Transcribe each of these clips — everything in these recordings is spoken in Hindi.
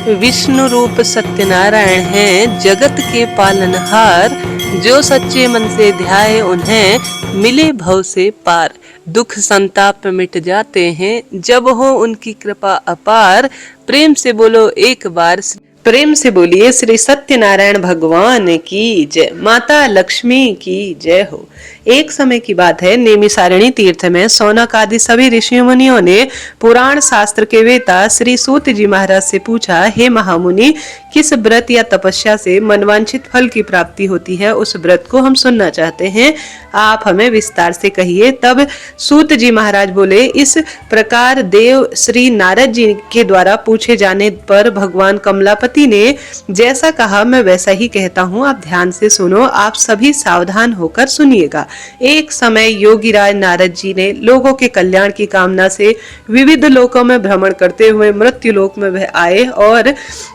विष्णु रूप सत्यनारायण हैं जगत के पालनहार। जो सच्चे मन से ध्याए उन्हें मिले भव से पार। दुख संताप मिट जाते हैं जब हो उनकी कृपा अपार। प्रेम से बोलो एक बार, प्रेम से बोलिए श्री सत्यनारायण भगवान की जय। माता लक्ष्मी की जय हो। एक समय की बात है, नेमिसारणी तीर्थ में सौनक आदि सभी ऋषि मुनियों ने पुराण शास्त्र के वेता श्री सूत जी महाराज से पूछा, हे महामुनि, किस व्रत या तपस्या से मनवांछित फल की प्राप्ति होती है, उस व्रत को हम सुनना चाहते हैं, आप हमें विस्तार से कहिए। तब सूत जी महाराज बोले, इस प्रकार देव श्री नारद जी के द्वारा पूछे जाने पर भगवान कमलापति ने जैसा कहा मैं वैसा ही कहता हूँ, आप ध्यान से सुनो, आप सभी सावधान होकर सुनिएगा। एक समय योगीराज नारद जी ने लोगों के कल्याण की कामना से विविध लोकों में भ्रमण करते हुए मृत्यु लोक में वह आए और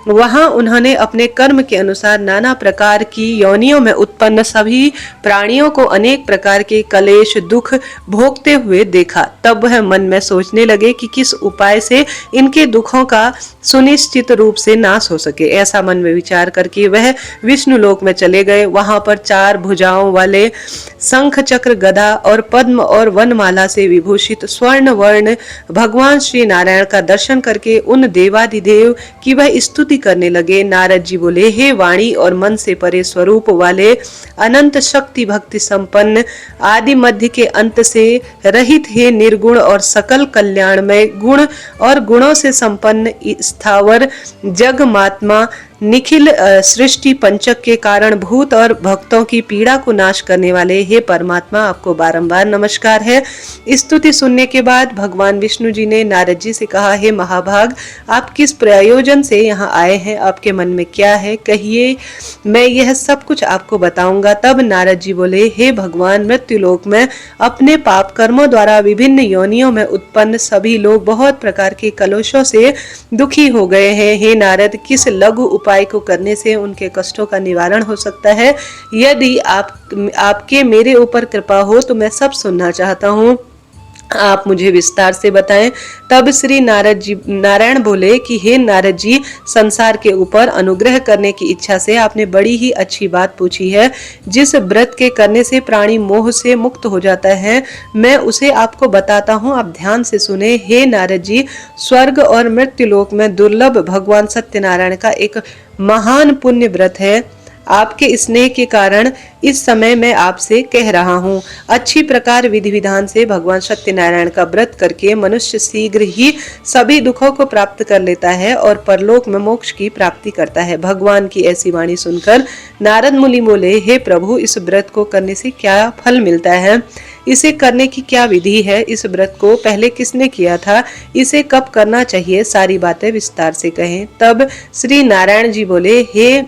वहां उन्होंने अपने कर्म के अनुसार नाना प्रकार की योनियों में उत्पन्न सभी प्राणियों को अनेक प्रकार के कलेश दुख भोगते हुए देखा। तब वह मन में सोचने लगे कि किस उपाय से इनके दुखों का सुनिश्चित रूप से नाश हो सके। ऐसा मन में विचार करके वह विष्णु लोक में चले गए। वहां पर 4 भुजाओं वाले शंख चक्र गदा और पद्म और वनमाला से विभूषित स्वर्ण वर्ण भगवान श्री नारायण का दर्शन करके उन देवादिदेव की वह स्तुति करने लगे। नारद जी बोले, हे वाणी और मन से परे स्वरूप वाले, अनंत शक्ति भक्ति संपन्न, आदि मध्य के अंत से रहित, हे निर्गुण और सकल कल्याणमय, गुण और गुणों से संपन्न, स्थावर जगमात्मा, निखिल सृष्टि पंचक के कारण भूत और भक्तों की पीड़ा को नाश करने वाले, हे परमात्मा, आपको बारंबार नमस्कार है। स्तुति सुनने के बाद भगवान विष्णु जी ने नारद जी से कहा, हे महाभाग, आप किस प्रयोजन से यहाँ आए हैं, आपके मन में क्या है, कहिए, मैं यह सब कुछ आपको बताऊंगा। तब नारद जी बोले, हे भगवान, मृत्युलोक में अपने पाप कर्मों द्वारा विभिन्न योनियों में उत्पन्न सभी लोग बहुत प्रकार के कलुषों से दुखी हो गए हैं। हे नारद, किस लघु उपाय को करने से उनके कष्टों का निवारण हो सकता है? यदि आपके मेरे ऊपर कृपा हो तो मैं सब सुनना चाहता हूँ, आप मुझे विस्तार से बताएं। तब श्री नारायण बोले कि हे नारद जी, संसार के ऊपर अनुग्रह करने की इच्छा से आपने बड़ी ही अच्छी बात पूछी है। जिस व्रत के करने से प्राणी मोह से मुक्त हो जाता है, मैं उसे आपको बताता हूँ, आप ध्यान से सुने। हे नारद जी, स्वर्ग और मृत्युलोक में दुर्लभ भगवान सत्यनारायण का एक महान पुण्य व्रत है। आपके स्नेह के कारण इस समय मैं आपसे कह रहा हूँ। अच्छी प्रकार विधि विधान से भगवान सत्यनारायण का व्रत करके मनुष्य शीघ्र ही सभी दुखों को प्राप्त कर लेता है और परलोक में मोक्ष की प्राप्ति करता है। भगवान की ऐसी वाणी सुनकर नारद मुनि बोले, हे प्रभु, इस व्रत को करने से क्या फल मिलता है? इसे करने की क्या विधि है? इस व्रत को पहले किसने किया था? इसे कब करना चाहिए? सारी बातें विस्तार से कहें। तब श्री नारायण जी बोले, हे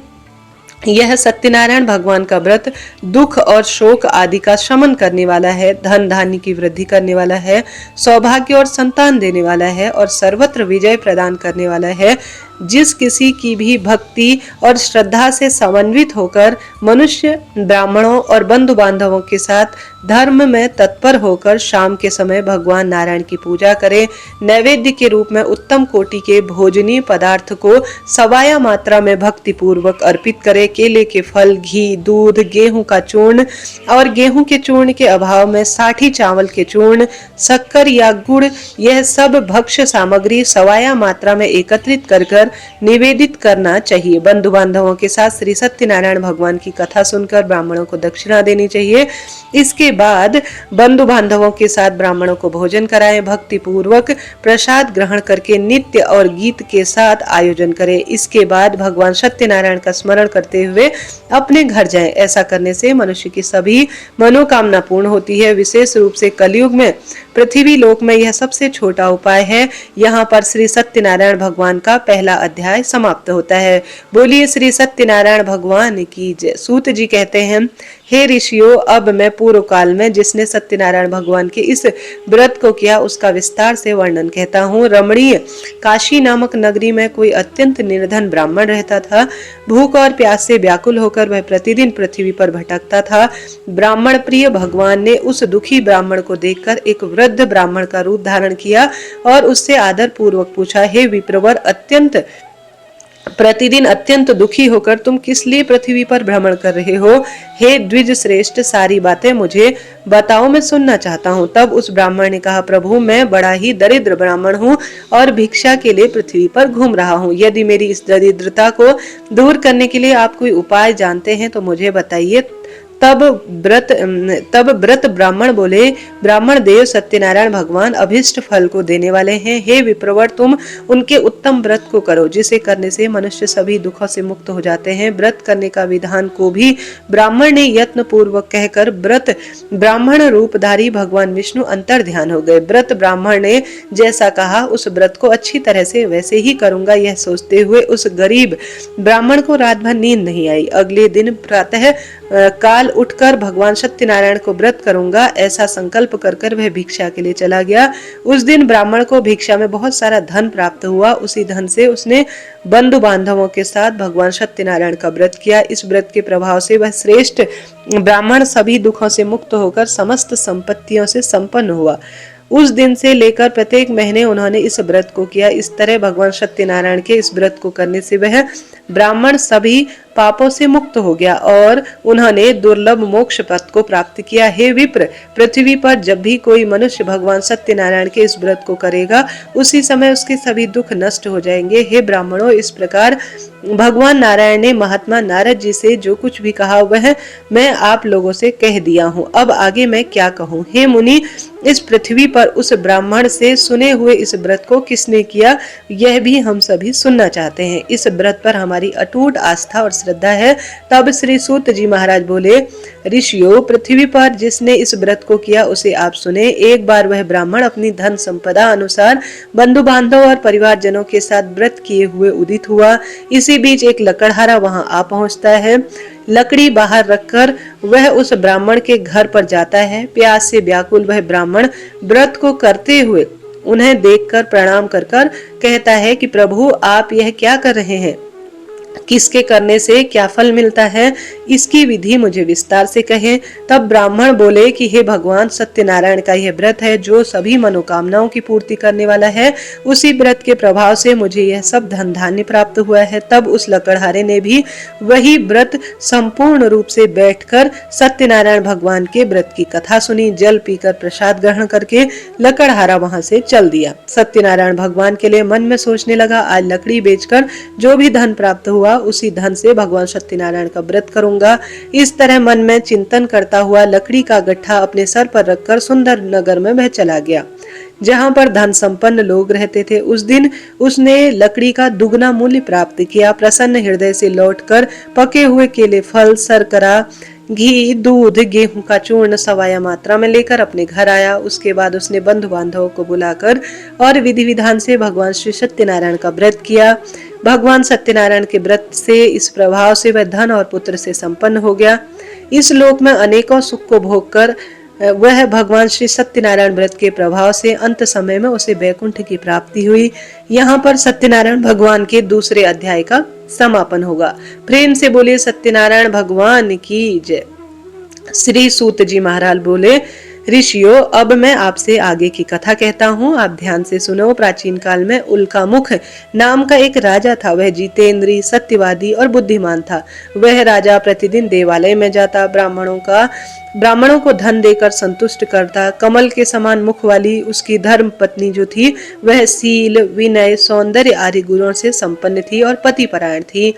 यह सत्यनारायण भगवान का व्रत दुख और शोक आदि का शमन करने वाला है, धन धान्य की वृद्धि करने वाला है, सौभाग्य और संतान देने वाला है और सर्वत्र विजय प्रदान करने वाला है। जिस किसी की भी भक्ति और श्रद्धा से समन्वित होकर मनुष्य ब्राह्मणों और बंधु बांधवों के साथ धर्म में तत्पर होकर शाम के समय भगवान नारायण की पूजा करे, नैवेद्य के रूप में उत्तम कोटि के भोजनीय पदार्थ को सवाया मात्रा में भक्ति पूर्वक अर्पित करे, केले के फल, घी, दूध, गेहूं का चूर्ण और गेहूं के चूर्ण के अभाव में साठी चावल के चूर्ण, शक्कर या गुड़, यह सब भक्ष्य सामग्री सवाया मात्रा में एकत्रित कर निवेदित करना चाहिए। बंधु बांधवों के साथ श्री सत्यनारायण भगवान की कथा सुनकर ब्राह्मणों को दक्षिणा देनी चाहिए। इसके बाद बंधु बांधवों के साथ ब्राह्मणों को भोजन कराएं, भक्ति पूर्वक प्रसाद ग्रहण करके नित्य और गीत के साथ आयोजन करें। इसके बाद भगवान सत्यनारायण का स्मरण करते हुए अपने घर जाएं। ऐसा करने से मनुष्य की सभी मनोकामना पूर्ण होती है। विशेष रूप से कलयुग में पृथ्वी लोक में यह सबसे छोटा उपाय है। यहाँ पर श्री सत्यनारायण भगवान का पहला अध्याय समाप्त होता है। बोलिए श्री सत्यनारायण भगवान की जय। सूत जी कहते हैं, हे ऋषियों, अब मैं पूर्व काल में जिसने सत्यनारायण भगवान के इस व्रत को किया उसका विस्तार से वर्णन कहता हूँ। रमणीय काशी नामक नगरी में कोई अत्यंत निर्धन ब्राह्मण रहता था। भूख और प्यास से व्याकुल होकर वह प्रतिदिन पृथ्वी पर भटकता था। ब्राह्मण प्रिय भगवान ने उस दुखी ब्राह्मण को देखकर एक वृद्ध ब्राह्मण का रूप धारण किया और उससे आदर पूर्वक पूछा, हे विप्रवर, अत्यंत प्रतिदिन अत्यंत दुखी होकर तुम किस लिए पृथ्वी पर भ्रमण कर रहे हो? हे द्विज श्रेष्ठ, सारी बातें मुझे बताओ, मैं सुनना चाहता हूँ। तब उस ब्राह्मण ने कहा, प्रभु मैं बड़ा ही दरिद्र ब्राह्मण हूँ और भिक्षा के लिए पृथ्वी पर घूम रहा हूँ। यदि मेरी इस दरिद्रता को दूर करने के लिए आप कोई उपाय जानते हैं तो मुझे बताइए। तब व्रत ब्राह्मण बोले, ब्राह्मण देव सत्यनारायण भगवान अभिष्ट फल को देने वाले हैं। हे विप्रवर, तुम उनके उत्तम व्रत को करो जिसे करने से मनुष्य सभी दुखों से मुक्त हो जाते हैं। व्रत करने का विधान को भी ब्राह्मण ने यत्न पूर्वक कहकर व्रत ब्राह्मण रूपधारी भगवान विष्णु अंतर ध्यान हो गए। व्रत ब्राह्मण ने जैसा कहा उस व्रत को अच्छी तरह से वैसे ही करूंगा, यह सोचते हुए उस गरीब ब्राह्मण को रात भर नींद नहीं आई। अगले दिन प्रातः काल उठकर भगवान सत्यनारायण को व्रत करूंगा ऐसा संकल्प कर वह भिक्षा के लिए चला गया। उस दिन ब्राह्मण को भिक्षा में बहुत सारा धन प्राप्त हुआ। उसी धन से उसने बंधु बांधवों के साथ भगवान सत्यनारायण का व्रत किया। इस व्रत के प्रभाव से वह श्रेष्ठ ब्राह्मण सभी दुखों से मुक्त होकर समस्त संपत्तियों से संपन्न हुआ। उस दिन से लेकर प्रत्येक महीने उन्होंने इस व्रत को किया। इस तरह भगवान सत्यनारायण के इस व्रत को करने से वह ब्राह्मण सभी पापों से मुक्त हो गया और उन्होंने दुर्लभ मोक्ष पद को प्राप्त किया। हे विप्र, पृथ्वी पर जब भी कोई मनुष्य भगवान सत्यनारायण के इस व्रत को करेगा उसी समय उसके सभी दुख नष्ट हो जाएंगे। हे ब्राह्मणों, इस प्रकार भगवान नारायण ने महात्मा नारद जी से जो कुछ भी कहा वह मैं आप लोगों से कह दिया हूँ। अब आगे मैं क्या कहूँ? हे मुनि, इस पृथ्वी पर उस ब्राह्मण से सुने हुए इस व्रत को किसने किया, यह भी हम सभी सुनना चाहते हैं। इस व्रत पर हमारी अटूट आस्था और श्रद्धा है। तब श्री सूत जी महाराज बोले, ऋषियों, पृथ्वी पर जिसने इस व्रत को किया उसे आप सुने। एक बार वह ब्राह्मण अपनी धन संपदा अनुसार बंधु बांधव और परिवारजनों के साथ व्रत किए हुए उदित हुआ। इसी बीच एक लकड़हारा वहां आ पहुंचता है। लकड़ी बाहर रखकर वह उस ब्राह्मण के घर पर जाता है। प्यास से व्याकुल वह ब्राह्मण व्रत को करते हुए उन्हें देखकर प्रणाम कर कहता है कि प्रभु, आप यह क्या कर रहे हैं? किसके करने से क्या फल मिलता है, इसकी विधि मुझे विस्तार से कहें। तब ब्राह्मण बोले कि हे भगवान, सत्यनारायण का यह व्रत है जो सभी मनोकामनाओं की पूर्ति करने वाला है। उसी व्रत के प्रभाव से मुझे यह सब धन धान्य प्राप्त हुआ है। तब उस लकड़हारे ने भी वही व्रत संपूर्ण रूप से बैठकर सत्यनारायण भगवान के व्रत की कथा सुनी। जल पीकर प्रसाद ग्रहण करके लकड़हारा वहां से चल दिया। सत्यनारायण भगवान के लिए मन में सोचने लगा, आज लकड़ी बेचकर जो भी धन प्राप्त हुआ उसी धन से भगवान सत्यनारायण का व्रत करूंगा। इस तरह मन में चिंतन करता हुआ लकड़ी का गट्ठा अपने सर पर रखकर सुंदर नगर में वह चला गया जहां पर धन संपन्न लोग रहते थे। उस दिन उसने लकड़ी का दुगना मूल्य प्राप्त किया। प्रसन्न हृदय से लौटकर पके हुए केले, फल, शर्करा, घी, दूध, गेहूं का चूर्ण सवाया मात्रा में लेकर अपने घर आया। उसके बाद उसने बंधु बांधवों को बुलाकर और विधि विधान से भगवान श्री सत्यनारायण का व्रत किया। भगवान सत्यनारायण के व्रत से इस प्रभाव से वह धन और पुत्र से संपन्न हो गया। इस लोक में अनेकों सुख को भोग कर वह भगवान श्री सत्यनारायण व्रत के प्रभाव से अंत समय में उसे वैकुंठ की प्राप्ति हुई। यहाँ पर सत्यनारायण भगवान के दूसरे अध्याय का समापन होगा। प्रेम से बोले सत्यनारायण भगवान की जय। श्री सूत जी महाराज बोले, ऋषियों, अब मैं आपसे आगे की कथा कहता हूँ, आप ध्यान से सुनो। प्राचीन काल में उल्कामुख नाम का एक राजा था। वह जितेंद्रीय, सत्यवादी और बुद्धिमान था। वह राजा प्रतिदिन देवालय में जाता, ब्राह्मणों को धन देकर संतुष्ट करता। कमल के समान मुख वाली उसकी धर्म पत्नी जो थी वह शील, विनय, सौंदर्य आदि गुणों से संपन्न थी और पतिपरायण थी।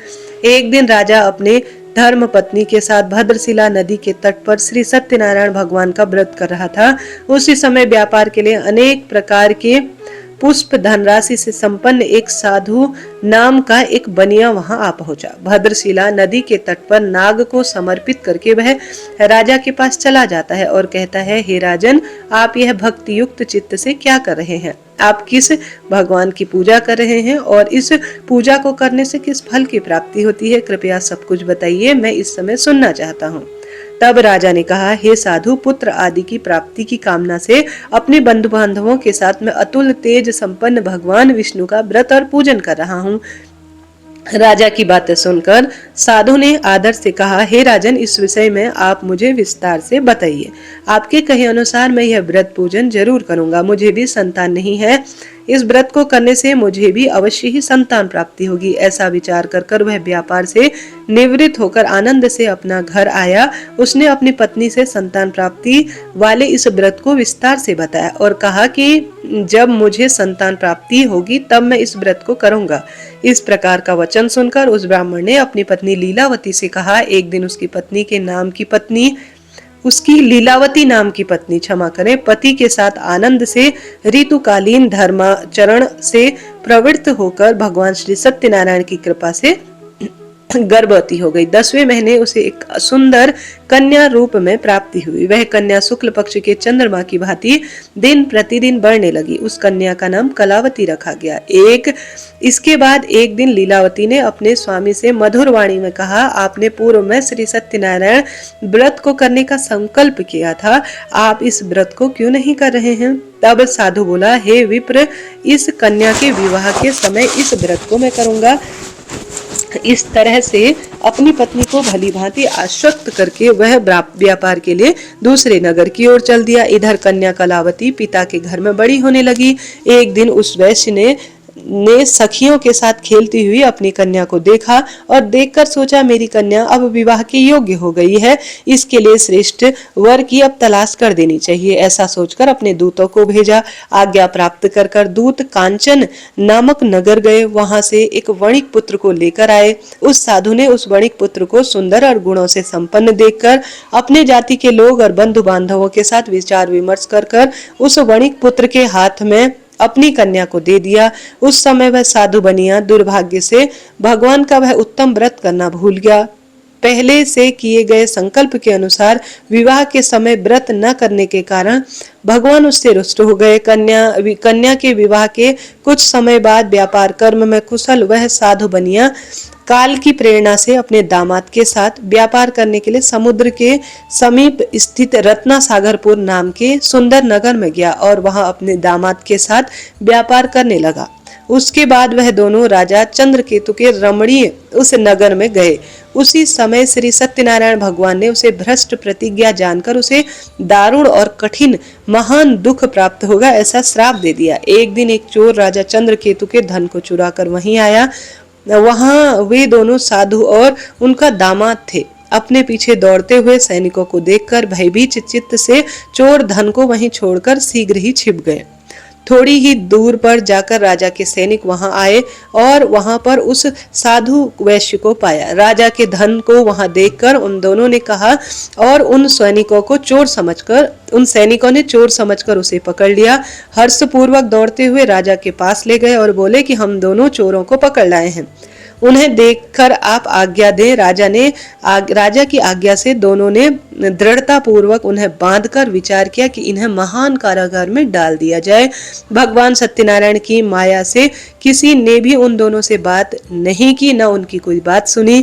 एक दिन राजा अपने धर्म पत्नी के साथ भद्रशिला नदी के तट पर श्री सत्यनारायण भगवान का व्रत कर रहा था। उसी समय व्यापार के लिए अनेक प्रकार के पुष्प धनराशि से संपन्न एक साधु नाम का एक बनिया वहां आ पहुंचा। भद्रशिला नदी के तट पर नाग को समर्पित करके वह राजा के पास चला जाता है और कहता है, हे राजन, आप यह भक्ति युक्त चित्त से क्या कर रहे हैं? आप किस भगवान की पूजा कर रहे हैं और इस पूजा को करने से किस फल की प्राप्ति होती है? कृपया सब कुछ बताइए, मैं इस समय सुनना चाहता हूँ। तब राजा ने कहा, हे साधु, पुत्र आदि की प्राप्ति की कामना से अपने बंधु बांधवों के साथ मैं अतुल तेज संपन्न भगवान विष्णु का व्रत और पूजन कर रहा हूँ। राजा की बातें सुनकर साधु ने आदर से कहा, हे राजन, इस विषय में आप मुझे विस्तार से बताइए। आपके कहे अनुसार मैं यह व्रत पूजन जरूर करूंगा। मुझे भी संतान नहीं है, इस व्रत को करने से मुझे भी अवश्य ही संतान प्राप्ति होगी। ऐसा विचार कर वह व्यापार से निवृत्त होकर आनंद से अपना घर आया। उसने अपनी पत्नी से संतान प्राप्ति वाले इस व्रत को विस्तार से बताया और कहा कि जब मुझे संतान प्राप्ति होगी तब मैं इस व्रत को करूंगा। इस प्रकार का वचन सुनकर उस ब्राह्मण ने अपनी पत्नी लीलावती से कहा। एक दिन उसकी लीलावती नाम की पत्नी क्षमा करें पति के साथ आनंद से ऋतुकालीन धर्माचरण से प्रवृत्त होकर भगवान श्री सत्यनारायण की कृपा से गर्भवती हो गई। 10वें महीने उसे एक सुंदर कन्या रूप में प्राप्ति हुई। वह कन्या शुक्ल पक्ष के चंद्रमा की भांति दिन प्रतिदिन बढ़ने लगी। उस कन्या का नाम कलावती रखा गया। इसके बाद एक दिन लीलावती ने अपने स्वामी से मधुर वाणी में कहा, आपने पूर्व में श्री सत्यनारायण व्रत को करने का संकल्प किया था, आप इस व्रत को क्यों नहीं कर रहे हैं? तब साधु बोला, हे विप्र, इस कन्या के विवाह के समय इस व्रत को मैं करूंगा। इस तरह से अपनी पत्नी को भली भांति आश्वस्त करके वह व्यापार के लिए दूसरे नगर की ओर चल दिया। इधर कन्या कलावती पिता के घर में बड़ी होने लगी। एक दिन उस वैश्य ने सखियों के साथ खेलती हुई अपनी कन्या को देखा और देखकर सोचा, मेरी कन्या अब विवाह के योग्य हो गई है, इसके लिए श्रेष्ठ वर की अब तलाश कर देनी चाहिए। ऐसा सोचकर अपने दूतों को भेजा। आज्ञा प्राप्त कर दूत कांचन नामक नगर गए। वहां से एक वणिक पुत्र को लेकर आए। उस साधु ने उस वणिक पुत्र को सुंदर और गुणों से संपन्न देखकर अपने जाति के लोग और बंधु बांधवों के साथ विचार विमर्श कर उस वणिक पुत्र के हाथ में अपनी कन्या को दे दिया। उस समय वह साधु बनिया दुर्भाग्य से भगवान का वह उत्तम व्रत करना भूल गया। पहले से किए गए संकल्प के अनुसार विवाह के समय व्रत न करने के कारण भगवान उससे रुष्ट हो गए। कन्या के विवाह के कुछ समय बाद व्यापार कर्म में कुशल वह साधु बनिया काल की प्रेरणा से अपने दामाद के साथ व्यापार करने के लिए समुद्र के समीप स्थित रत्ना सागरपुर नाम के सुंदर नगर में गया और वहां अपने दामाद के साथ व्यापार करने लगा। उसके बाद वह दोनों राजा चंद्रकेतु के रमणीय उस नगर में गए। उसी समय श्री सत्यनारायण भगवान ने उसे भ्रष्ट प्रतिज्ञा जानकर उसे दारुण और कठिन महान दुख प्राप्त होगा ऐसा श्राप दे दिया। एक दिन एक चोर राजा चंद्रकेतु के धन को चुरा कर वहीं आया। वहां वे दोनों साधु और उनका दामाद थे। अपने पीछे दौड़ते हुए सैनिकों को देखकर भयभीत चित्त से चोर धन को वहीं छोड़कर शीघ्र ही छिप गए। थोड़ी ही दूर पर जाकर राजा के सैनिक वहां आए और वहां पर उस साधु वैश्य को पाया। राजा के धन को वहां देखकर उन दोनों ने कहा और उन सैनिकों ने चोर समझकर उसे पकड़ लिया। हर्षपूर्वक दौड़ते हुए राजा के पास ले गए और बोले कि हम दोनों चोरों को पकड़ लाए हैं, उन्हें देखकर आप आज्ञा दें। राजा की आज्ञा से दोनों ने दृढ़ता पूर्वक उन्हें बांधकर विचार किया कि इन्हें महान कारागार में डाल दिया जाए। भगवान सत्यनारायण की माया से किसी ने भी उन दोनों से बात नहीं की, न उनकी कोई बात सुनी।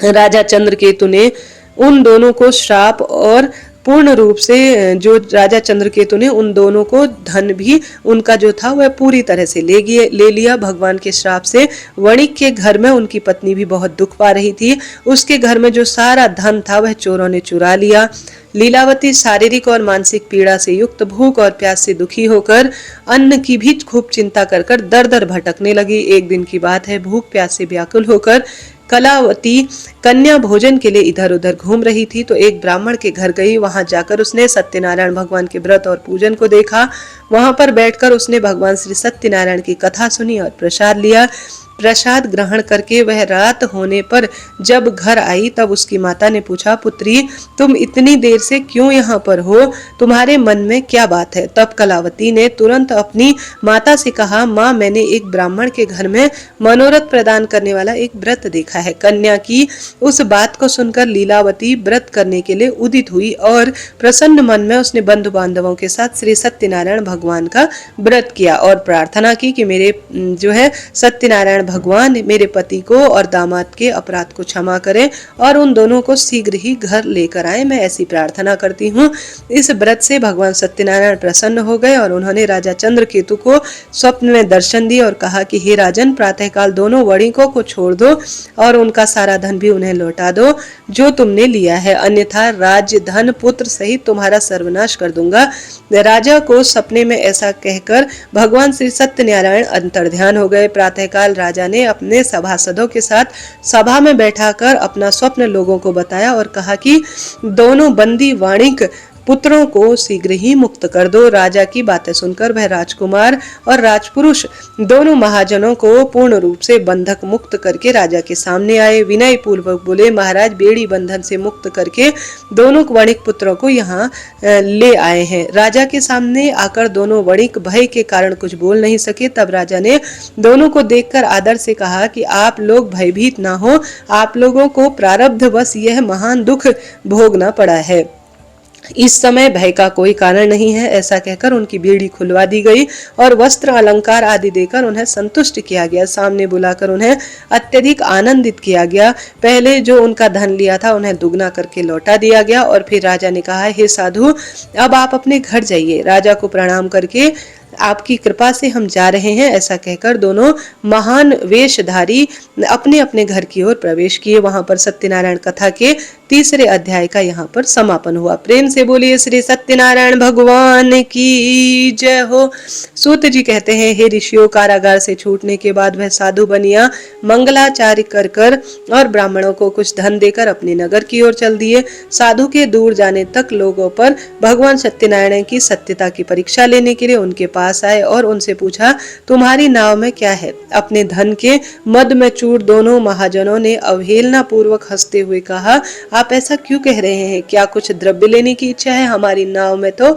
राजा चंद्रकेतु ने उन दोनों को श्राप और पूर्ण रूप से जो राजा चंद्रकेतु ने उन दोनों को धन भी उनका जो था वह पूरी तरह से ले लिया। भगवान के श्राप से वणिक के घर में उनकी पत्नी भी बहुत दुख पा रही थी। उसके घर में जो सारा धन था वह चोरों ने चुरा लिया। लीलावती शारीरिक और मानसिक पीड़ा से युक्त भूख और प्यास से दुखी होकर अन्न की भी खूब चिंता कर दर दर भटकने लगी। एक दिन की बात है, भूख प्यास से व्याकुल होकर कलावती कन्या भोजन के लिए इधर उधर घूम रही थी तो एक ब्राह्मण के घर गई। वहां जाकर उसने सत्यनारायण भगवान के व्रत और पूजन को देखा। वहां पर बैठकर उसने भगवान श्री सत्यनारायण की कथा सुनी और प्रसाद लिया। प्रसाद ग्रहण करके वह रात होने पर जब घर आई तब उसकी माता ने पूछा, पुत्री तुम इतनी देर से क्यों यहाँ पर हो, तुम्हारे मन में क्या बात है? तब कलावती ने तुरंत अपनी माता से कहा, माँ मैंने एक ब्राह्मण के घर में मनोरथ प्रदान करने वाला एक व्रत देखा है। कन्या की उस बात को सुनकर लीलावती व्रत करने के लिए उदित हुई और प्रसन्न मन में उसने बंधु बांधवों के साथ श्री सत्यनारायण भगवान का व्रत किया और प्रार्थना की कि मेरे जो है सत्यनारायण भगवान मेरे पति को और दामाद के अपराध को क्षमा करें और उन दोनों को शीघ्र ही घर लेकर आए, मैं ऐसी प्रार्थना करती हूँ। इस व्रत से भगवान सत्यनारायण प्रसन्न हो गए और उन्होंने राजा चंद्रकेतु को स्वप्न में दर्शन दिए और कहा कि हे राजन, प्रातःकाल दोनों वणिकों को छोड़ दो और उनका सारा धन भी उन्हें लौटा दो जो तुमने लिया है, अन्यथा राज्य, धन, पुत्र सहित तुम्हारा सर्वनाश कर दूंगा। राजा को सपने में ऐसा कहकर भगवान श्री सत्यनारायण अंतर्ध्यान हो गए। प्रातःकाल राजा ने अपने सभासदों के साथ सभा में बैठाकर अपना स्वप्न लोगों को बताया और कहा कि दोनों बंदी वाणिक पुत्रों को शीघ्र ही मुक्त कर दो। राजा की बातें सुनकर वह राजकुमार और राजपुरुष दोनों महाजनों को पूर्ण रूप से बंधक मुक्त करके राजा के सामने आए। विनय पूर्वक बोले, महाराज, बेड़ी बंधन से मुक्त करके दोनों वणिक पुत्रों को यहाँ ले आए हैं। राजा के सामने आकर दोनों वणिक भय के कारण कुछ बोल नहीं सके। तब राजा ने दोनों को देखकर आदर से कहा कि आप लोग भयभीत ना हो, आप लोगों को प्रारब्धवश यह महान दुख भोगना पड़ा है, इस समय भय का कोई कारण नहीं है। ऐसा कहकर उनकी बेड़ी खुलवा दी गई और वस्त्र, अलंकार आदि देकर उन्हें संतुष्ट किया गया। सामने बुलाकर उन्हें अत्यधिक आनंदित किया गया। पहले जो उनका धन लिया था उन्हें दुगना करके लौटा दिया गया और फिर राजा ने कहा, हे साधु, अब आप अपने घर जाइए। राजा को प्रणाम करके आपकी कृपा से हम जा रहे हैं, ऐसा कहकर दोनों महान वेशधारी अपने अपने घर की ओर प्रवेश किए। वहां पर सत्यनारायण कथा के तीसरे अध्याय का यहाँ पर समापन हुआ। प्रेम से बोलिए श्री सत्यनारायण भगवान की जय हो। सूत जी कहते हैं, हे ऋषियों, कारागार से छूटने के बाद वह साधु बनिया मंगलाचार्य कर कर और ब्राह्मणों को कुछ धन देकर अपने नगर की ओर चल दिए। साधु के दूर जाने तक लोगों पर भगवान सत्यनारायण की सत्यता की परीक्षा लेने के लिए उनके पास आए और उनसे पूछा, तुम्हारी नाव में क्या है? अपने धन के मद में चूर दोनों महाजनों ने अवहेलना पूर्वक हंसते हुए कहा, आप ऐसा क्यों कह रहे हैं? क्या कुछ द्रव्य लेने की इच्छा है? हमारी नाव में तो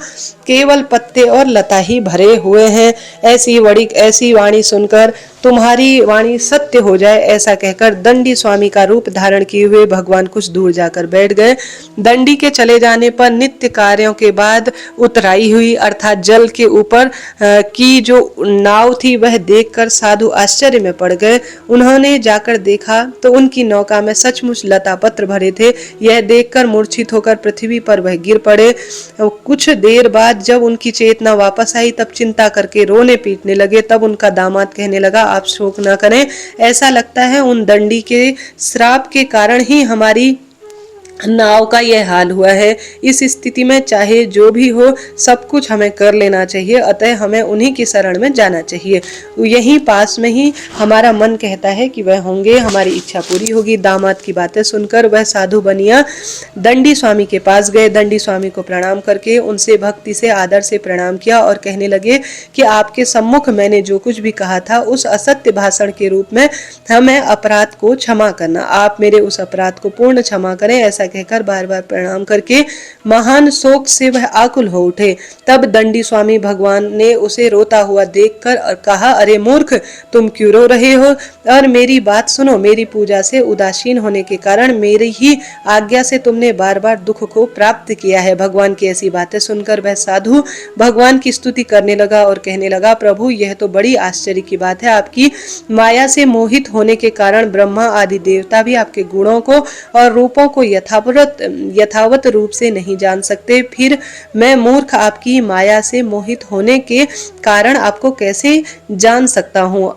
केवल पत्ते और लता ही भरे हुए हैं। ऐसी वाणी सुनकर तुम्हारी वाणी सत्य हो जाए, ऐसा कहकर दंडी स्वामी का रूप धारण किए हुए भगवान कुछ दूर जाकर बैठ गए। दंडी के चले जाने पर नित्य कार्यों के बाद उतराई हुई अर्थात जल के ऊपर की जो नाव थी वह देखकर साधु आश्चर्य में पड़ गए। उन्होंने जाकर देखा तो उनकी नौका में सचमुच लता पत्र भरे थे। यह देखकर मूर्छित होकर पृथ्वी पर वह गिर पड़े। कुछ देर बाद जब उनकी चेतना वापस आई तब चिंता करके रोने पीटने लगे। तब उनका दामाद कहने लगा, आप शोक न करें, ऐसा लगता है उन दंडी के श्राप के कारण ही हमारी नाव का यह हाल हुआ है। इस स्थिति में चाहे जो भी हो सब कुछ हमें कर लेना चाहिए, अतः हमें उन्हीं की शरण में जाना चाहिए। यहीं पास में ही हमारा मन कहता है कि वह होंगे, हमारी इच्छा पूरी होगी। दामाद की बातें सुनकर वह साधु बनिया दंडी स्वामी के पास गए। दंडी स्वामी को प्रणाम करके उनसे भक्ति से आदर से प्रणाम किया और कहने लगे कि आपके सम्मुख मैंने जो कुछ भी कहा था उस असत्य भाषण के रूप में हमें अपराध को क्षमा करना। आप मेरे उस अपराध को पूर्ण क्षमा करें। ऐसा कहकर बार बार प्रणाम करके महान शोक से वह आकुल हो उठे। तब दंडी स्वामी भगवान ने उसे रोता हुआ देखकर और कहा, अरे मूर्ख, तुम क्यों रो रहे हो? और मेरी बात सुनो, मेरी पूजा से उदासीन होने के कारण मेरी ही आज्ञा से तुमने बार बार दुख को प्राप्त किया है। भगवान की ऐसी बातें सुनकर वह साधु भगवान की स्तुति करने लगा और कहने लगा, प्रभु, यह तो बड़ी आश्चर्य की बात है। आपकी माया से मोहित होने के कारण ब्रह्मा आदि देवता भी आपके गुणों को और रूपों को यथावत रूप से नहीं जान सकते। फिर मैं मूर्ख आपकी माया से मोहित होने के कारण आपको कैसे जान सकता हूँ?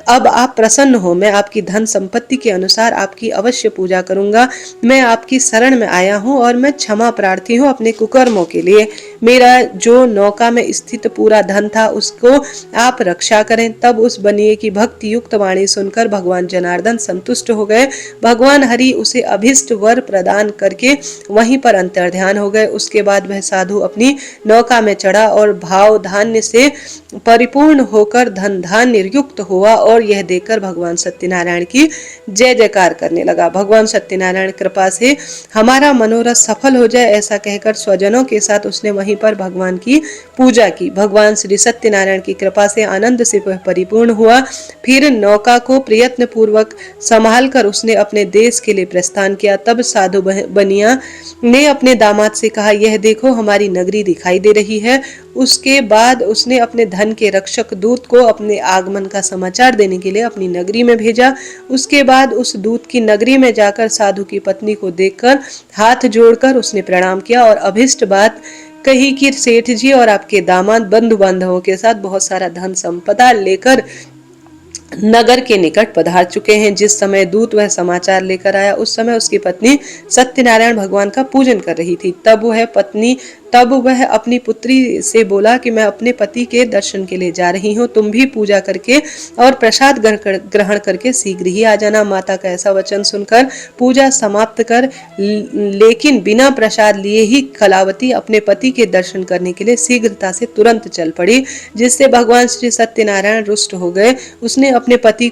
अब आप प्रसन्न हो, मैं आपकी धन संपत्ति के अनुसार आपकी अवश्य पूजा करूंगा। मैं आपकी शरण में आया हूँ और मैं क्षमा प्रार्थी हूँ अपने कुकर्मों के लिए। मेरा जो नौका में स्थित पूरा धन था उसको आप रक्षा करें। तब उस बनिए की भक्ति युक्त वाणी सुनकर भगवान जनार्दन संतुष्ट हो गए। भगवान हरि उसे अभिष्ट वर प्रदान करके वहीं पर अंतर्ध्यान हो गए। उसके बाद वह साधु अपनी नौका में चढ़ा और भाव धान्य से परिपूर्ण होकर धन धान्य युक्त हुआ और यह देखकर भगवान सत्यनारायण की जय जयकार करने लगा। भगवान सत्यनारायण कृपा से हमारा मनोरथ सफल हो जाए, ऐसा कहकर स्वजनों के साथ उसने वहीं वहीं पर भगवान की पूजा की। भगवान श्री सत्यनारायण की कृपा से आनंद से वह परिपूर्ण हुआ। फिर नौका को प्रयत्न पूर्वक संभाल कर उसने अपने देश के लिए प्रस्थान किया। तब साधु बनिया ने अपने दामाद से कहा, यह देखो हमारी नगरी दिखाई दे रही है। उसके बाद उसने अपने धन के रक्षक दूत को अपने आगमन का समाचार देने के लिए अपनी नगरी में भेजा। उसके बाद उस दूत की नगरी में जाकर साधु की पत्नी को देखकर हाथ जोड़कर उसने प्रणाम किया और अभिष्ट बात कही कि सेठ जी और आपके दामाद बंधु बांधवों के साथ बहुत सारा धन संपदा लेकर नगर के निकट पधार चुके हैं। जिस समय दूत वह समाचार लेकर आया उस समय उसकी पत्नी सत्यनारायण भगवान का पूजन कर रही थी। तब वह अपनी पुत्री से बोला कि मैं अपने पति के दर्शन के लिए जा रही हूँ, तुम भी पूजा करके और प्रसाद ग्रहण करके शीघ्र ही आ जाना। माता का ऐसा वचन सुनकर पूजा समाप्त कर लेकिन बिना प्रसाद लिए ही कलावती अपने पति के दर्शन करने के लिए शीघ्रता से तुरंत चल पड़ी, जिससे भगवान श्री सत्यनारायण रुष्ट हो गए। उसने अपने पति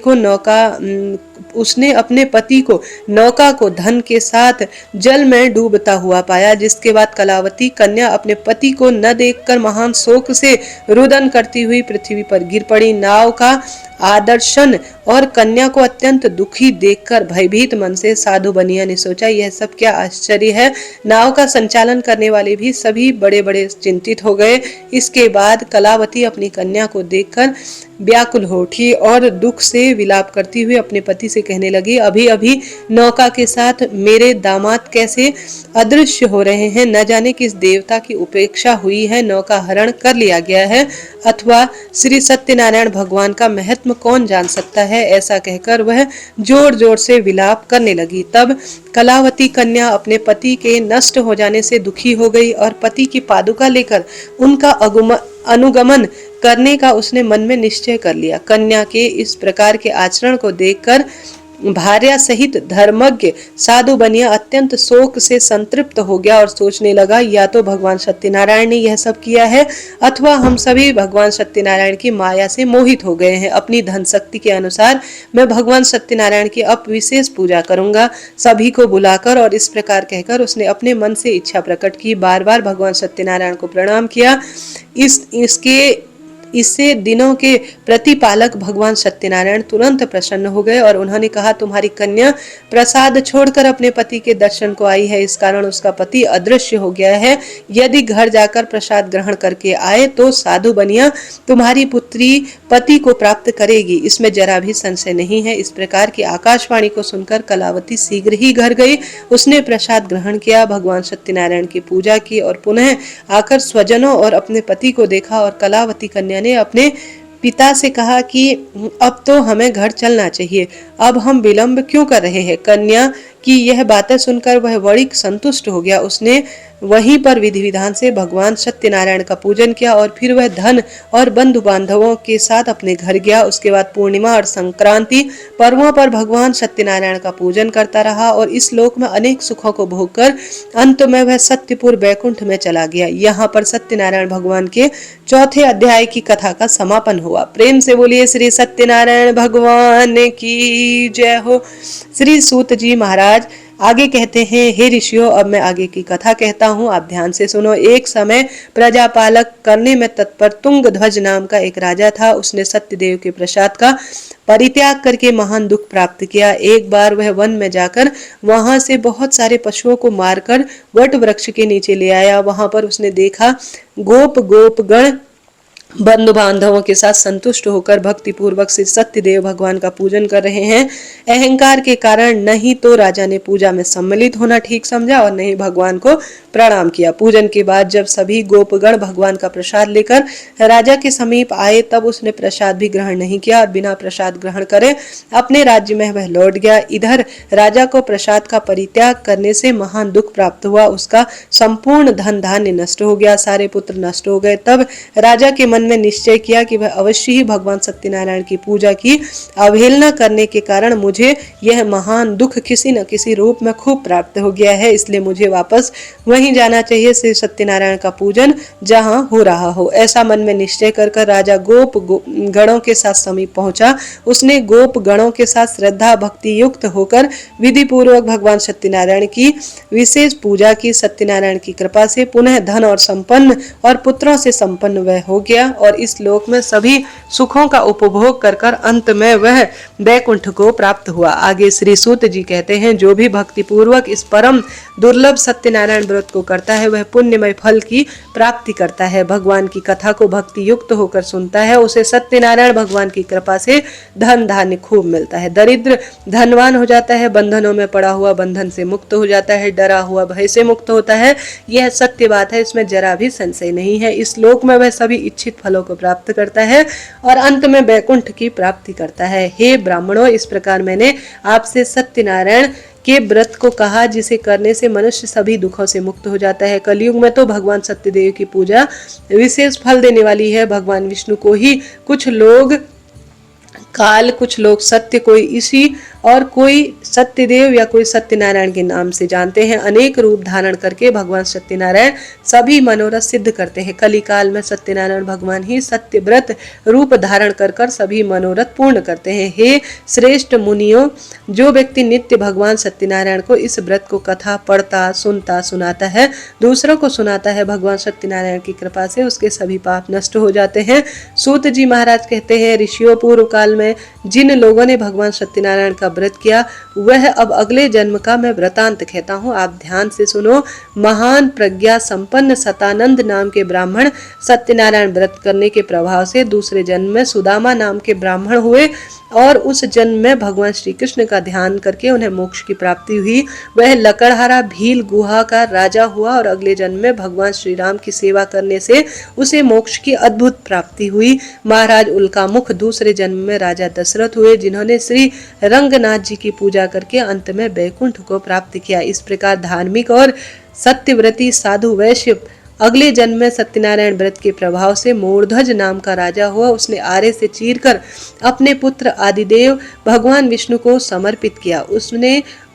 को नौका को धन के साथ जल में डूबता हुआ पाया, जिसके बाद कलावती कन्या अपने पति को न देखकर महान शोक से रुदन करती हुई पृथ्वी पर गिर पड़ी। नाव का आदर्शन और कन्या को अत्यंत दुखी देखकर भयभीत मन से साधु बनिया ने सोचा, यह सब क्या आश्चर्य है। नाव का संचालन करने वाले भी सभी बड़े बड़े चिंतित हो गए। इसके बाद कलावती अपनी कन्या को देखकर व्याकुल हो उठी और दुख से विलाप करती हुई अपने पति से कहने लगी, अभी अभी नौका के साथ मेरे दामाद कैसे अदृश्य हो रहे हैं, न जाने किस देवता की उपेक्षा हुई है, नौका हरण कर लिया गया है, अथवा श्री सत्यनारायण भगवान का महत्व कौन जान सकता है। ऐसा कहकर वह जोर जोर से विलाप करने लगी। तब कलावती कन्या अपने पति के नष्ट हो जाने से दुखी हो गई और पति की पादुका लेकर उनका अनुगमन करने का उसने मन में निश्चय कर लिया। कन्या के इस प्रकार के आचरण को देखकर भार्या सहित धर्मज्ञ साधु बनिया अत्यंत शोक से संतृप्त हो गया और सोचने लगा, या तो भगवान सत्यनारायण ने यह सब किया है अथवा हम सभी भगवान सत्यनारायण की माया से मोहित हो गए हैं। अपनी धन शक्ति के अनुसार मैं भगवान सत्यनारायण की अब विशेष पूजा करूंगा, सभी को बुलाकर। और इस प्रकार कहकर उसने अपने मन से इच्छा प्रकट की। बार बार भगवान सत्यनारायण को प्रणाम किया। इससे दिनों के प्रतिपालक भगवान सत्यनारायण तुरंत प्रसन्न हो गए और उन्होंने कहा, तुम्हारी कन्या प्रसाद छोड़कर अपने पति के दर्शन को आई है, इस कारण उसका पति अदृश्य हो गया है। यदि घर जाकर प्रसाद ग्रहण करके आए तो साधु बनिया तुम्हारी पुत्री पति को प्राप्त करेगी, इसमें जरा भी संशय नहीं है। इस प्रकार की आकाशवाणी को सुनकर कलावती शीघ्र ही घर गई। उसने प्रसाद ग्रहण किया, भगवान सत्यनारायण की पूजा की और पुनः आकर स्वजनों और अपने पति को देखा। और कलावती कन्या ने अपने पिता से कहा कि अब तो हमें घर चलना चाहिए, अब हम विलंब क्यों कर रहे हैं। कन्या की यह बातें सुनकर वह बड़ी संतुष्ट हो गया। उसने वहीं पर विधि विधान से भगवान सत्यनारायण का पूजन किया और फिर वह धन और बंधु बांधवों के साथ अपने घर गया। उसके बाद पूर्णिमा और संक्रांति पर्वों पर भगवान सत्यनारायण का पूजन करता रहा और इस लोक में अनेक सुखों को भोगकर अंत में वह सत्यपुर बैकुंठ में चला गया। यहाँ पर सत्यनारायण भगवान के चौथे अध्याय की कथा का समापन हुआ। प्रेम से बोलिए श्री सत्यनारायण भगवान की जय हो। श्री सूत जी महाराज आगे कहते हैं, हे ऋषियों, अब मैं आगे की कथा कहता हूँ, आप ध्यान से सुनो। एक समय प्रजापालक करने में तत्पर तुंगध्वज नाम का एक राजा था। उसने सत्यदेव के प्रसाद का परित्याग करके महान दुख प्राप्त किया। एक बार वह वन में जाकर वहां से बहुत सारे पशुओं को मारकर वट वृक्ष के नीचे ले आया। वहां पर उसने देखा गोपगण बंधु बांधवों के साथ संतुष्ट होकर भक्ति पूर्वक से सत्यदेव भगवान का पूजन कर रहे हैं। अहंकार के कारण नहीं तो राजा ने पूजा में सम्मिलित होना ठीक समझा और नहीं भगवान को प्रणाम किया। पूजन के बाद जब सभी गोपगण भगवान का प्रसाद लेकर राजा के समीप आए तब उसने प्रसाद भी ग्रहण नहीं किया और बिना प्रसाद ग्रहण करे अपने राज्य में वह लौट गया। इधर राजा को प्रसाद का परित्याग करने से महान दुख प्राप्त हुआ। उसका संपूर्ण धन धान्य नष्ट हो गया, सारे पुत्र नष्ट हो गए। तब राजा के मन मन में निश्चय किया कि वह अवश्य ही भगवान सत्यनारायण की पूजा की अवहेलना करने के कारण मुझे यह महान दुख किसी न किसी रूप में खूब प्राप्त हो गया है, इसलिए मुझे वापस वहीं जाना चाहिए श्री सत्यनारायण का पूजन जहां हो रहा हो। ऐसा मन में निश्चय कर राजा गोप गणों के साथ समीप पहुंचा। उसने गोप गणों के साथ श्रद्धा भक्ति युक्त होकर विधि पूर्वक भगवान सत्यनारायण की विशेष पूजा की। सत्यनारायण की कृपा से पुनः धन और संपन्न और पुत्रों से संपन्न वह हो गया और इस लोक में सभी सुखों का उपभोग कर अंत में वह वैकुंठ को प्राप्त हुआ। आगे श्री सूत जी कहते हैं, जो भी भक्ति पूर्वक इस परम दुर्लभ सत्यनारायण व्रत को करता है वह पुण्यमय फल की प्राप्ति करता है। भगवान की कथा को भक्ति युक्त होकर सुनता है, उसे सत्यनारायण भगवान की कृपा से धन धान्य खूब मिलता है। दरिद्र धनवान हो जाता है, बंधनों में पड़ा हुआ बंधन से मुक्त हो जाता है, डरा हुआ भय से मुक्त होता है। यह सत्य बात है, इसमें जरा भी संशय नहीं है। इस लोक में वह सभी इच्छित फलों को प्राप्त करता है और अंत में वैकुंठ की प्राप्ति करता है। हे ब्राह्मणों, इस प्रकार मैंने आपसे सत्यनारायण के व्रत को कहा, जिसे करने से मनुष्य सभी दुखों से मुक्त हो जाता है। कलयुग में तो भगवान सत्यदेव की पूजा विशेष फल देने वाली है। भगवान विष्णु को ही कुछ लोग काल, कुछ लोग सत्य, कोई इसी और कोई सत्यदेव या कोई सत्यनारायण के नाम से जानते हैं। अनेक रूप धारण करके भगवान सत्यनारायण सभी मनोरथ सिद्ध करते हैं। कली काल में सत्यनारायण भगवान ही सत्य व्रत रूप धारण कर सभी मनोरथ पूर्ण करते हैं। हे श्रेष्ठ मुनियों, जो व्यक्ति नित्य भगवान सत्यनारायण को इस व्रत को कथा पढ़ता, सुनता, सुनाता है, दूसरों को सुनाता है, भगवान सत्यनारायण की कृपा से उसके सभी पाप नष्ट हो जाते हैं। सूत जी महाराज कहते हैं, ऋषियों पूर्व काल में जिन लोगों ने भगवान सत्यनारायण का व्रत किया वह अब अगले जन्म का मैं वृतांत कहता हूँ, आप ध्यान से सुनो। महान प्रज्ञा संपन्न सतानंद नाम के ब्राह्मण सत्यनारायण व्रत करने के प्रभाव से दूसरे जन्म में सुदामा नाम के ब्राह्मण हुए और उस जन्म में भगवान श्री कृष्ण का ध्यान करके उन्हें मोक्ष की प्राप्ति हुई। वह लकड़हारा भील गुहा का राजा हुआ और अगले जन्म में भगवान श्री राम की सेवा करने से उसे मोक्ष की अद्भुत प्राप्ति हुई। महाराज उल्कामुख दूसरे जन्म में राजा दशरथ हुए, जिन्होंने श्री रंगनाथ जी की पूजा करके अंत में वैकुंठ को प्राप्त किया। इस प्रकार धार्मिक और सत्यव्रती साधु वैश्य अगले जन्म में सत्यनारायण व्रत के प्रभाव से मूर्धज नाम का राजा हुआ। उसने आरे से चीरकर अपने पुत्र आदिदेव भगवान विष्णु को समर्पित किया।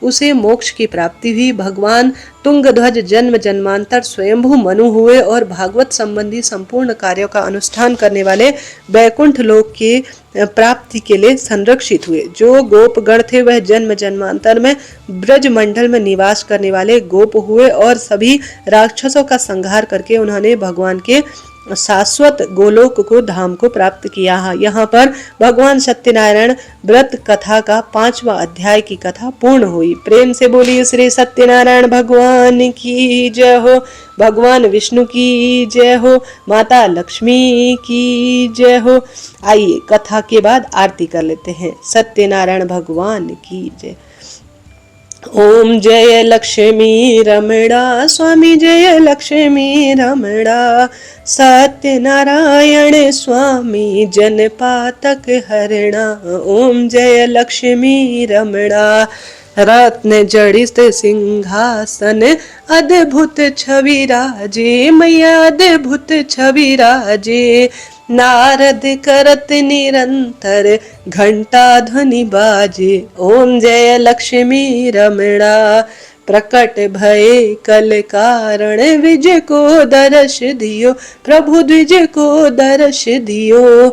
उसे मोक्ष की प्राप्ति हुई। भगवान तुंगध्वज जन्म जन्मांतर स्वयंभू मनु हुए और भागवत संबंधी संपूर्ण कार्यों का अनुष्ठान करने वाले वैकुंठ लोक के प्राप्ति के लिए संरक्षित हुए। जो गोपगण थे वह जन्म जन्मांतर में ब्रज मंडल में निवास करने वाले गोप हुए और सभी राक्षसों का संहार करके उन्होंने भगवान के शाश्वत गोलोक को धाम को प्राप्त किया। यहाँ पर भगवान सत्यनारायण व्रत कथा का 5वां अध्याय की कथा पूर्ण हुई। प्रेम से बोलिए श्री सत्यनारायण भगवान की जय हो, भगवान विष्णु की जय हो, माता लक्ष्मी की जय हो। आइए कथा के बाद आरती कर लेते हैं। सत्यनारायण भगवान की जय। ओम जय लक्ष्मी रमणा, स्वामी जय लक्ष्मी रमणा, सत्यनारायण स्वामी जनपातक हरणा। ओम जय लक्ष्मी रमणा, रत्न जड़ित सिंहासन अद्भुत छवि राजे, मैया अद्भुत छवि राजे। नारद करत निरंतर घंटा ध्वनि बाजे। ओम जय लक्ष्मी रमणा, प्रकट भय कल कारण विजय को दर्श दियो, प्रभु द्विज को दर्श दियो।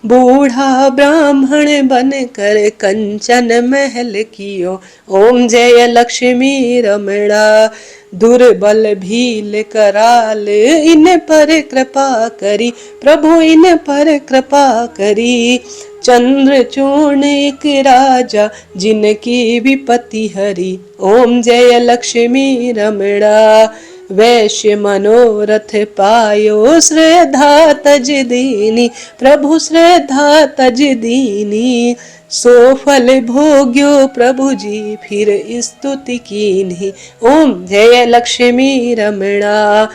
बूढ़ा ब्राह्मण बन कर कंचन महल कियो। ओम जय लक्ष्मी रमणा, दुर्बल भील कराल इन पर कृपा करी, प्रभु इन पर कृपा करी। चंद्र चूर्ण एक राजा जिनकी विपत्ति हरी। ओम जय लक्ष्मी रमणा, वैश्य मनोरथ पायो श्रद्धा तज दीनी, प्रभु श्रद्धा तज दीनी। सो फल भोग्यो प्रभु जी फिर स्तुति कीन्ही। ओम जय लक्ष्मी रमणा,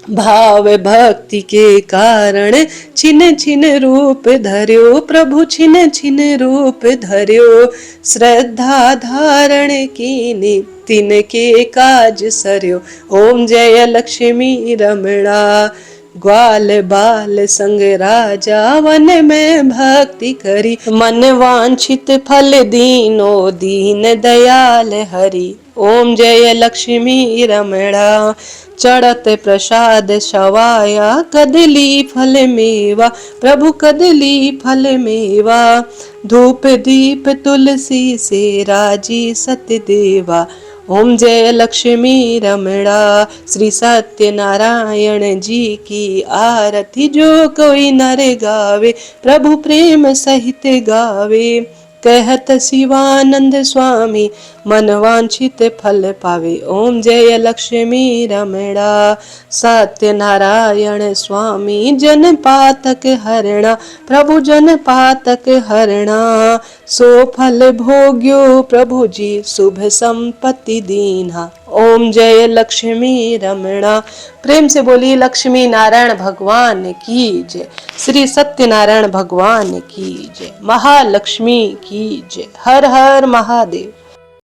भाव भक्ति के कारण छिन छिन रूप धर्यो, प्रभु छिन छिन रूप धर्यो। श्रद्धा धारण कीनी तिनके काज सर्यो। ओम जय लक्ष्मी रमणा, ग्वाल बाल संग राजा वन में भक्ति करी, मन वांछित फल दीनो दीन दयाल हरि। ओम जय लक्ष्मी रमणा, चढ़त प्रसाद सवाया, कदली फल मेवा प्रभु कदली फल मेवा। धूप दीप तुलसी से राजी सत्यदेवा, ओम जय लक्ष्मी रमणा। श्री सत्यनारायण जी की आरती जो कोई नर गावे, प्रभु प्रेम सहित गावे। कहत शिवानंद स्वामी, मन वांछित फल पावे। ओम जय लक्ष्मी रमणा। सत्यनारायण स्वामी जन पातक हरणा, प्रभु जन पातक हरणा। सो फल भोग्यो प्रभु जी, शुभ संपत्ति दीन्हा। ओम जय लक्ष्मी रमणा। प्रेम से बोली लक्ष्मी नारायण भगवान की जय, श्री सत्यनारायण भगवान की जय, महालक्ष्मी की जय। हर हर महादेव।